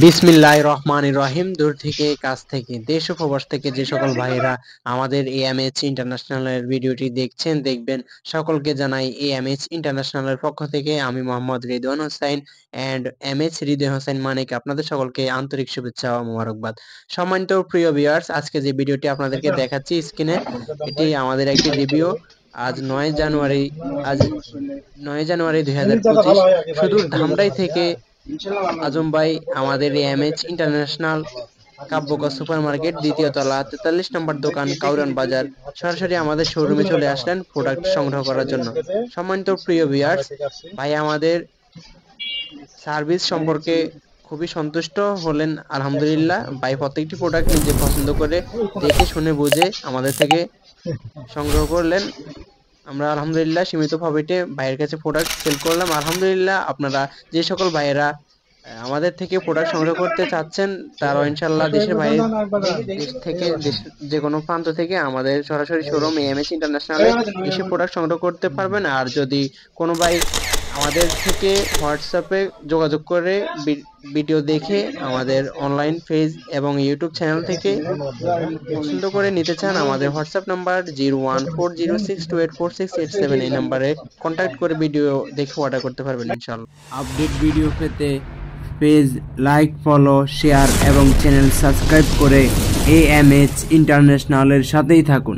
বিসমিল্লাহির রহমানির রহিম। দূর থেকে কাছ থেকে দেশ ও প্রবাস থেকে যে সকল ভাইরা আমাদের এএমএইচ ইন্টারন্যাশনালের ভিডিওটি দেখবেন, সকলকে জানাই এএমএইচ ইন্টারন্যাশনালের পক্ষ থেকে আমি মোহাম্মদ রিদওয়ান হোসেন এন্ড এমএইচ রিদওয়ান হোসেন মানিক আপনাদের সকলকে আন্তরিক শুভেচ্ছা ও মোবারকবাদ। সম্মানিত প্রিয় ভিউয়ার্স, আজকে যে ভিডিওটি আপনাদেরকে দেখাচ্ছি স্ক্রিনে, এটি আমাদের একটি রিভিউ। আজ 9 জানুয়ারি 2025 সুদূর ধামরাই থেকে আজম ভাই আমাদের এমএইচ ইন্টারন্যাশনাল কাব্যকা সুপার মার্কেট, দ্বিতীয় তলা, 43 নম্বর দোকান, কাউরান বাজার, সরাসরি আমাদের শোরুমে চলে আসলেন প্রোডাক্ট সংগ্রহ করার জন্য। সম্মানিত প্রিয় ভিউয়ার্স, ভাই আমাদের সার্ভিস সম্পর্কে খুবই সন্তুষ্ট হলেন আলহামদুলিল্লাহ। ভাই প্রত্যেকটি প্রোডাক্ট নিজে পছন্দ করে দেখে শুনে বুঝে আমাদের থেকে সংগ্রহ করলেন। আমরা আলহামদুলিল্লাহ সীমিত প্রফিটে ভাইয়ের কাছে প্রোডাক্ট সেল করলাম। আলহামদুলিল্লাহ, আপনারা যে সকল ভাইয়েরা আমাদের থেকে প্রোডাক্ট সংগ্রহ করতে চাচ্ছেন, তারা ইনশাল্লাহ দেশের বাইরে, দেশ যে কোনো প্রান্ত থেকে আমাদের সরাসরি শোরুম এএমএইচ ইন্টারন্যাশনালে এসে প্রোডাক্ট সংগ্রহ করতে পারবেন। আর যদি কোনো ভাই আমাদের থেকে হোয়াটসঅ্যাপে যোগাযোগ করে ভিডিও দেখে আমাদের অনলাইন পেজ এবং ইউটিউব চ্যানেল থেকে পছন্দ করে নিতে চান, আমাদের হোয়াটসঅ্যাপ নাম্বার 014062846887 এই নাম্বারে কন্ট্যাক্ট করে ভিডিও দেখে অর্ডার করতে পারবেন ইনশাআল্লাহ। আপডেট ভিডিও পেতে পেজ লাইক, ফলো, শেয়ার এবং চ্যানেল সাবস্ক্রাইব করে এএমএইচ ইন্টারন্যাশনালের সাথেই থাকুন।